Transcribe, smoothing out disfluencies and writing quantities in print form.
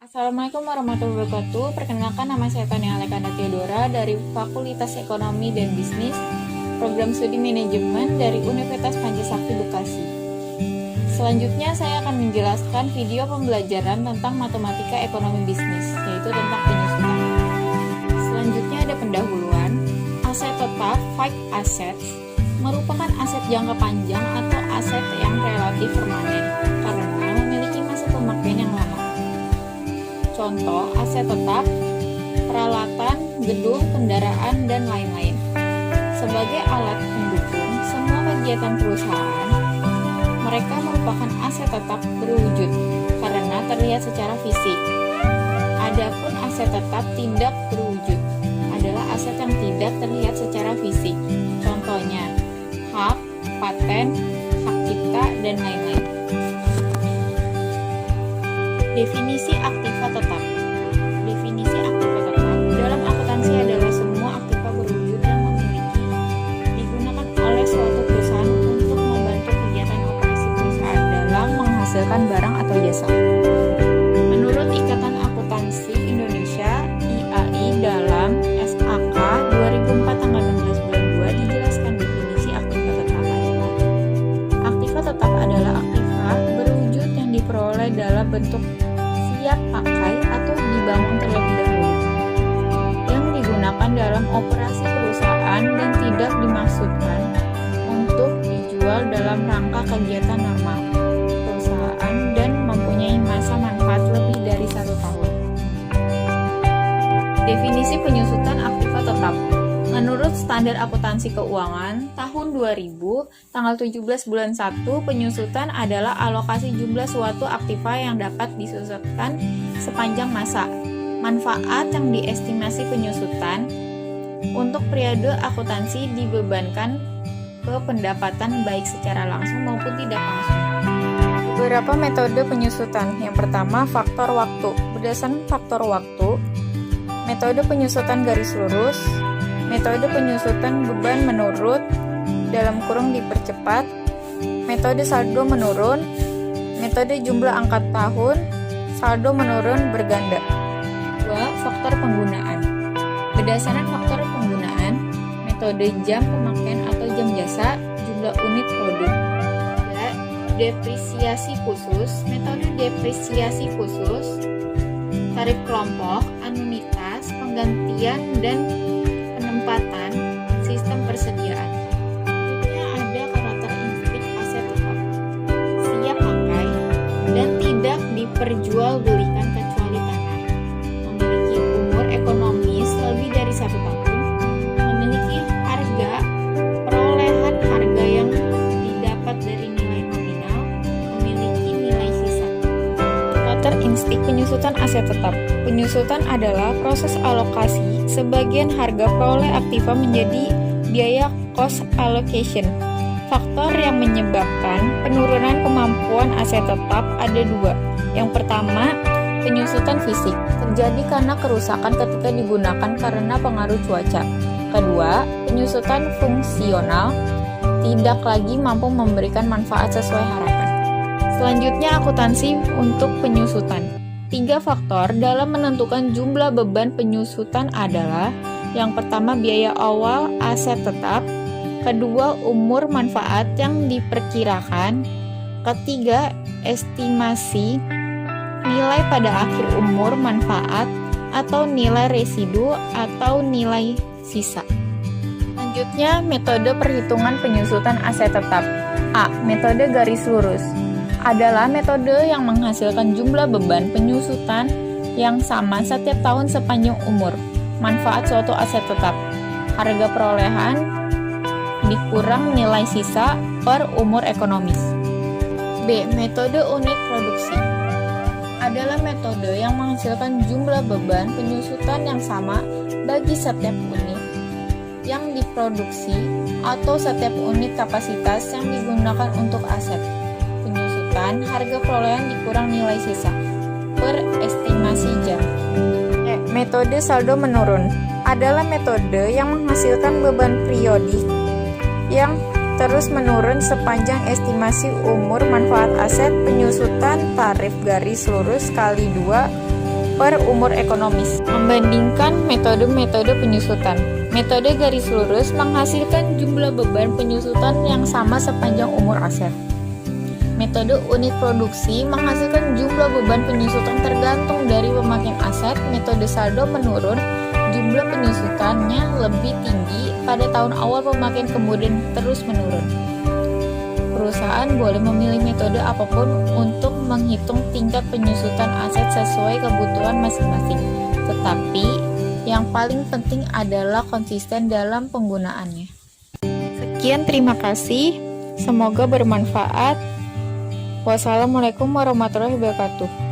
Assalamualaikum warahmatullahi wabarakatuh. Perkenalkan, nama saya Tania Alekanda Theodora dari Fakultas Ekonomi dan Bisnis, Program Studi Manajemen dari Universitas Pancasakti Bekasi. Selanjutnya saya akan menjelaskan video pembelajaran tentang matematika ekonomi bisnis, yaitu tentang penyusunan. Selanjutnya ada pendahuluan. Aset tetap, fixed assets, merupakan aset jangka panjang atau aset yang relatif permanen karena memiliki masa pemakaian yang lama. Contoh, aset tetap, peralatan, gedung, kendaraan, dan lain-lain. Sebagai alat pendukung semua kegiatan perusahaan, mereka merupakan aset tetap berwujud karena terlihat secara fisik. Adapun aset tetap tidak berwujud adalah aset yang tidak terlihat secara fisik. Contohnya, hak, paten, hak cipta, dan lain-lain. Definisi aktiva tetap. Definisi aktiva tetap dalam akuntansi adalah semua aktiva berwujud yang digunakan oleh suatu perusahaan untuk membantu kegiatan operasi perusahaan dalam menghasilkan barang atau jasa. Menurut Ikatan Akuntansi Indonesia (IAI) dalam SAK 2004 tanggal 16 bulan 2 dijelaskan definisi aktiva tetap adalah: aktiva tetap adalah aktiva berwujud yang diperoleh dalam bentuk siap pakai atau dibangun terlebih dahulu, yang digunakan dalam operasi perusahaan dan tidak dimaksudkan untuk dijual dalam rangka kegiatan normal perusahaan dan mempunyai masa manfaat lebih dari 1 tahun. Definisi penyusutan aktiva tetap. Menurut Standar Akuntansi Keuangan tahun 2000, tanggal 17 bulan 1, penyusutan adalah alokasi jumlah suatu aktiva yang dapat disusutkan sepanjang masa. Manfaat yang diestimasi penyusutan untuk periode akuntansi dibebankan ke pendapatan baik secara langsung maupun tidak langsung. Beberapa metode penyusutan. Yang pertama, faktor waktu. Berdasarkan faktor waktu, metode penyusutan garis lurus, metode penyusutan beban menurut (dipercepat), metode saldo menurun, metode jumlah angka tahun, saldo menurun berganda. 2. Faktor penggunaan. Berdasarkan faktor penggunaan, metode jam pemakaian atau jam jasa, jumlah unit produk. 3. Depresiasi khusus. Metode depresiasi khusus, tarif kelompok, anuitas, penggantian, dan penempatan sistem persediaan. Berikutnya ada karakteristik aset tetap: siap pakai dan tidak diperjualbelikan kecuali tanah, memiliki umur ekonomis lebih dari 1 tahun, memiliki harga perolehan harga yang didapat dari nilai nominal, memiliki nilai sisa. Karakteristik penyusutan aset tetap. Penyusutan adalah proses alokasi sebagian harga peroleh aktiva menjadi biaya cost allocation. Faktor yang menyebabkan penurunan kemampuan aset tetap ada 2. Yang pertama, penyusutan fisik, terjadi karena kerusakan ketika digunakan karena pengaruh cuaca. Kedua, penyusutan fungsional, tidak lagi mampu memberikan manfaat sesuai harapan. Selanjutnya, akuntansi untuk penyusutan. 3 faktor dalam menentukan jumlah beban penyusutan adalah: yang pertama, biaya awal aset tetap, kedua, umur manfaat yang diperkirakan, ketiga, estimasi nilai pada akhir umur manfaat atau nilai residu atau nilai sisa. Selanjutnya, metode perhitungan penyusutan aset tetap. A. Metode garis lurus adalah metode yang menghasilkan jumlah beban penyusutan yang sama setiap tahun sepanjang umur manfaat suatu aset tetap, harga perolehan dikurang nilai sisa per umur ekonomis. B. Metode unit produksi adalah metode yang menghasilkan jumlah beban penyusutan yang sama bagi setiap unit yang diproduksi atau setiap unit kapasitas yang digunakan untuk aset. Harga perolehan dikurang nilai sisa per estimasi jam. Metode saldo menurun adalah metode yang menghasilkan beban periodik yang terus menurun sepanjang estimasi umur manfaat aset penyusutan tarif garis lurus kali 2 per umur ekonomis. Membandingkan metode-metode penyusutan. Metode garis lurus menghasilkan jumlah beban penyusutan yang sama sepanjang umur aset. Metode unit produksi menghasilkan jumlah beban penyusutan tergantung dari pemakaian aset. Metode saldo menurun, jumlah penyusutannya lebih tinggi pada tahun awal pemakaian kemudian terus menurun. Perusahaan boleh memilih metode apapun untuk menghitung tingkat penyusutan aset sesuai kebutuhan masing-masing, tetapi yang paling penting adalah konsisten dalam penggunaannya. Sekian, terima kasih. Semoga bermanfaat. Wassalamualaikum warahmatullahi wabarakatuh.